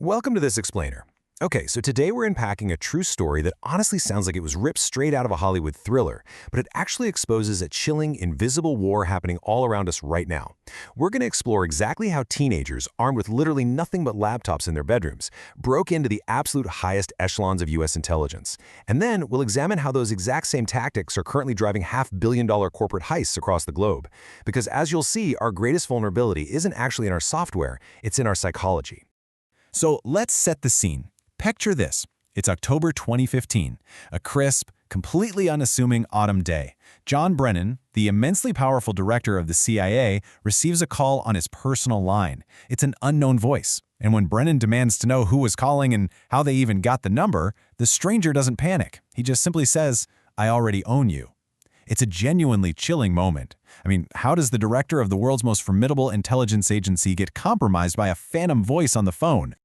Welcome to this explainer. Okay, so today we're unpacking a true story that honestly sounds like it was ripped straight out of a Hollywood thriller, but it actually exposes a chilling, invisible war happening all around us right now. We're going to explore exactly how teenagers, armed with literally nothing but laptops in their bedrooms, broke into the absolute highest echelons of U.S. intelligence. And then we'll examine how those exact same tactics are currently driving half-billion-dollar corporate heists across the globe. Because as you'll see, our greatest vulnerability isn't actually in our software, it's in our psychology. So let's set the scene. Picture this. It's October 2015, a crisp, completely unassuming autumn day. John Brennan, the immensely powerful director of the CIA, receives a call on his personal line. It's an unknown voice. And when Brennan demands to know who was calling and how they even got the number, the stranger doesn't panic. He just simply says, "I already own you." It's a genuinely chilling moment. I mean, how does the director of the world's most formidable intelligence agency get compromised by a phantom voice on the phone?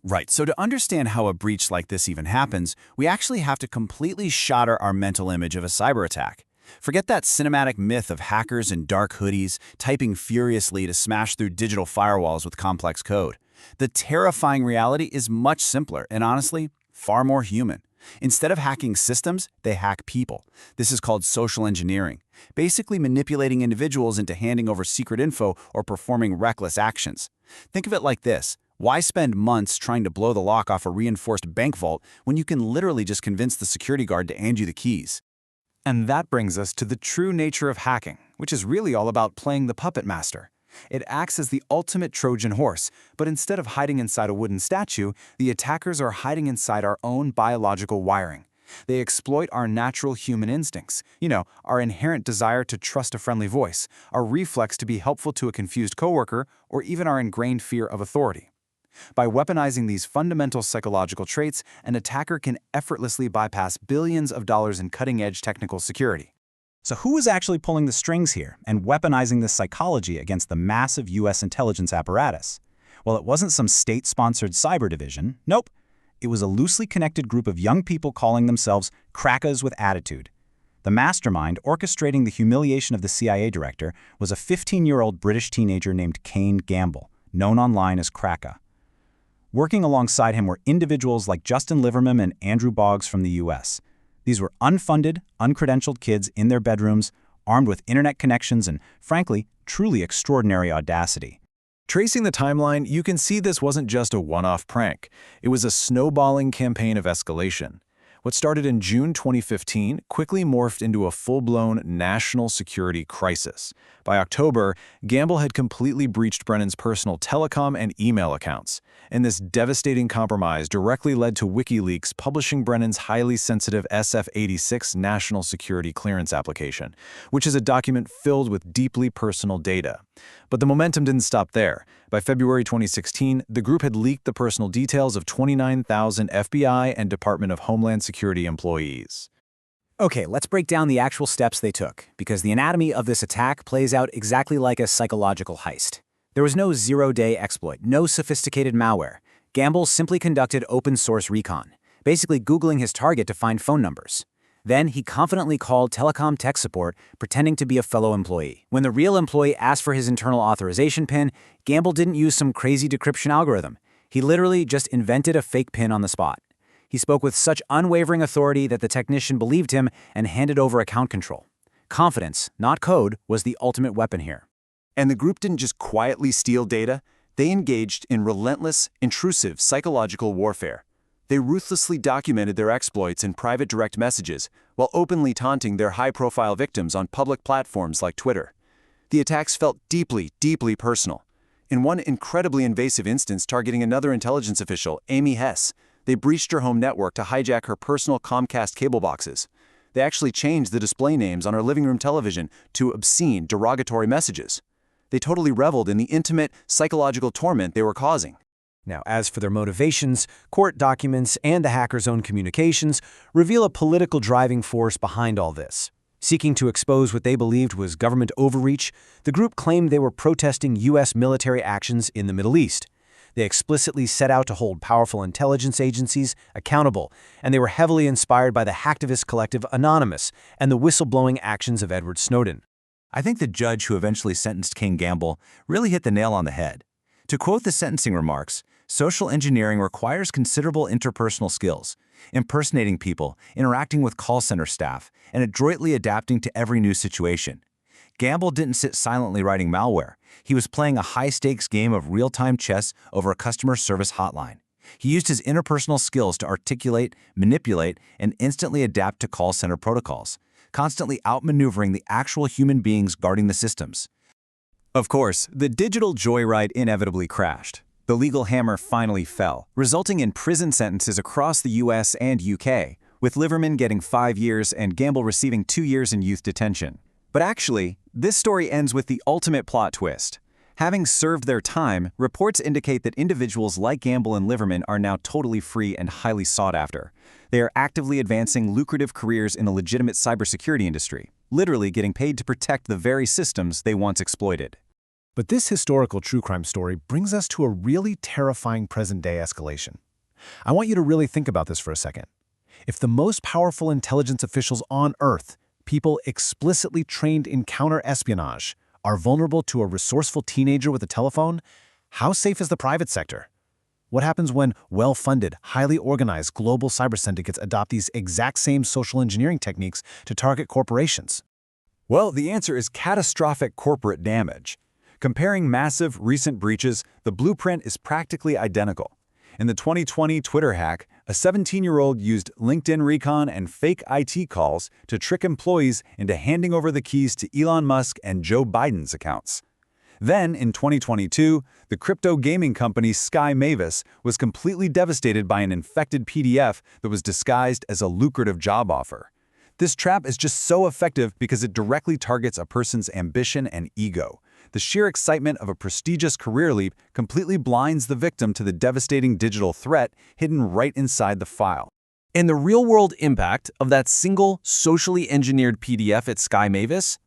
Right, so to understand how a breach like this even happens, we actually have to completely shatter our mental image of a cyber attack. Forget that cinematic myth of hackers in dark hoodies typing furiously to smash through digital firewalls with complex code. The terrifying reality is much simpler and honestly, far more human. Instead of hacking systems, they hack people. This is called social engineering, basically manipulating individuals into handing over secret info or performing reckless actions. Think of it like this. Why spend months trying to blow the lock off a reinforced bank vault when you can literally just convince the security guard to hand you the keys? And that brings us to the true nature of hacking, which is really all about playing the puppet master. It acts as the ultimate Trojan horse, but instead of hiding inside a wooden statue, the attackers are hiding inside our own biological wiring. They exploit our natural human instincts, our inherent desire to trust a friendly voice, our reflex to be helpful to a confused coworker, or even our ingrained fear of authority. By weaponizing these fundamental psychological traits, an attacker can effortlessly bypass billions of dollars in cutting-edge technical security. So who is actually pulling the strings here and weaponizing this psychology against the massive U.S. intelligence apparatus? Well, it wasn't some state-sponsored cyber division. Nope. It was a loosely connected group of young people calling themselves crackers with attitude. The mastermind orchestrating the humiliation of the CIA director was a 15-year-old British teenager named Kane Gamble, known online as Kraka. Working alongside him were individuals like Justin Liverman and Andrew Boggs from the U.S. These were unfunded, uncredentialed kids in their bedrooms, armed with internet connections and, frankly, truly extraordinary audacity. Tracing the timeline, you can see this wasn't just a one-off prank. It was a snowballing campaign of escalation. What started in June 2015 quickly morphed into a full-blown national security crisis. By October, Gamble had completely breached Brennan's personal telecom and email accounts, and this devastating compromise directly led to WikiLeaks publishing Brennan's highly sensitive SF-86 national security clearance application, which is a document filled with deeply personal data. But the momentum didn't stop there. By February 2016, the group had leaked the personal details of 29,000 FBI and Department of Homeland Security employees. Okay, let's break down the actual steps they took, because the anatomy of this attack plays out exactly like a psychological heist. There was no zero-day exploit, no sophisticated malware. Gamble simply conducted open-source recon, basically Googling his target to find phone numbers. Then he confidently called telecom tech support, pretending to be a fellow employee. When the real employee asked for his internal authorization PIN, Gamble didn't use some crazy decryption algorithm. He literally just invented a fake PIN on the spot. He spoke with such unwavering authority that the technician believed him and handed over account control. Confidence, not code, was the ultimate weapon here. And the group didn't just quietly steal data, they engaged in relentless, intrusive psychological warfare. They ruthlessly documented their exploits in private direct messages, while openly taunting their high-profile victims on public platforms like Twitter. The attacks felt deeply, deeply personal. In one incredibly invasive instance targeting another intelligence official, Amy Hess, they breached her home network to hijack her personal Comcast cable boxes. They actually changed the display names on her living room television to obscene, derogatory messages. They totally reveled in the intimate, psychological torment they were causing. Now, as for their motivations, court documents and the hackers' own communications reveal a political driving force behind all this. Seeking to expose what they believed was government overreach, the group claimed they were protesting U.S. military actions in the Middle East. They explicitly set out to hold powerful intelligence agencies accountable, and they were heavily inspired by the hacktivist collective Anonymous and the whistleblowing actions of Edward Snowden. I think the judge who eventually sentenced King Gamble really hit the nail on the head. To quote the sentencing remarks, Social engineering requires considerable interpersonal skills, impersonating people, interacting with call center staff, and adroitly adapting to every new situation. Gamble didn't sit silently writing malware. He was playing a high-stakes game of real-time chess over a customer service hotline. He used his interpersonal skills to articulate, manipulate, and instantly adapt to call center protocols, constantly outmaneuvering the actual human beings guarding the systems. Of course, the digital joyride inevitably crashed. The legal hammer finally fell, resulting in prison sentences across the US and UK, with Liverman getting 5 years and Gamble receiving 2 years in youth detention. But actually, this story ends with the ultimate plot twist. Having served their time, reports indicate that individuals like Gamble and Liverman are now totally free and highly sought after. They are actively advancing lucrative careers in the legitimate cybersecurity industry, literally getting paid to protect the very systems they once exploited. But this historical true crime story brings us to a really terrifying present-day escalation. I want you to really think about this for a second. If the most powerful intelligence officials on Earth, people explicitly trained in counter-espionage, are vulnerable to a resourceful teenager with a telephone, how safe is the private sector? What happens when well-funded, highly organized global cyber syndicates adopt these exact same social engineering techniques to target corporations? Well, the answer is catastrophic corporate damage. Comparing massive recent breaches, the blueprint is practically identical. In the 2020 Twitter hack, a 17-year-old used LinkedIn Recon and fake IT calls to trick employees into handing over the keys to Elon Musk and Joe Biden's accounts. Then, in 2022, the crypto gaming company Sky Mavis was completely devastated by an infected PDF that was disguised as a lucrative job offer. This trap is just so effective because it directly targets a person's ambition and ego. The sheer excitement of a prestigious career leap completely blinds the victim to the devastating digital threat hidden right inside the file. And the real-world impact of that single socially engineered PDF at Sky Mavis?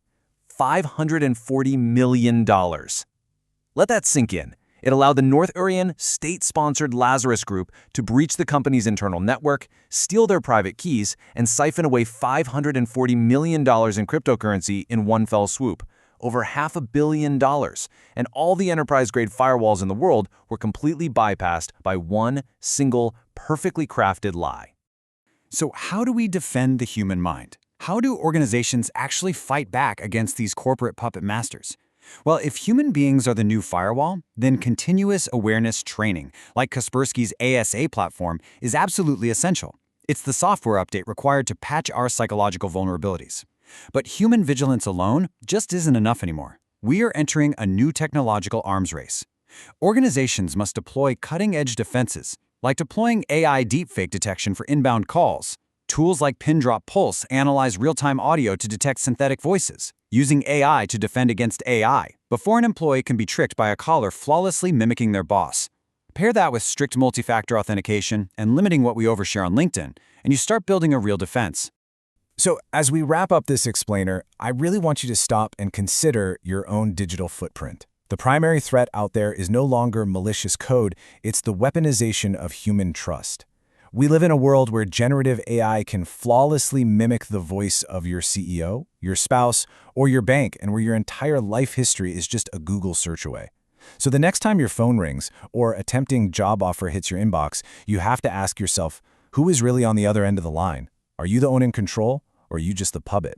$540 million. Let that sink in. It allowed the North Korean state-sponsored Lazarus Group to breach the company's internal network, steal their private keys, and siphon away $540 million in cryptocurrency in one fell swoop. Over $500 million, and all the enterprise-grade firewalls in the world were completely bypassed by one single, perfectly crafted lie. So how do we defend the human mind? How do organizations actually fight back against these corporate puppet masters? Well, if human beings are the new firewall, then continuous awareness training, like Kaspersky's ASA platform, is absolutely essential. It's the software update required to patch our psychological vulnerabilities. But human vigilance alone just isn't enough anymore. We are entering a new technological arms race. Organizations must deploy cutting-edge defenses, like deploying AI deepfake detection for inbound calls. Tools like Pindrop Pulse analyze real-time audio to detect synthetic voices, using AI to defend against AI, before an employee can be tricked by a caller flawlessly mimicking their boss. Pair that with strict multi-factor authentication and limiting what we overshare on LinkedIn, and you start building a real defense. So, as we wrap up this explainer, I really want you to stop and consider your own digital footprint. The primary threat out there is no longer malicious code, it's the weaponization of human trust. We live in a world where generative AI can flawlessly mimic the voice of your CEO, your spouse, or your bank, and where your entire life history is just a Google search away. So the next time your phone rings or a tempting job offer hits your inbox, you have to ask yourself, who is really on the other end of the line? Are you the one in control, or are you just the puppet?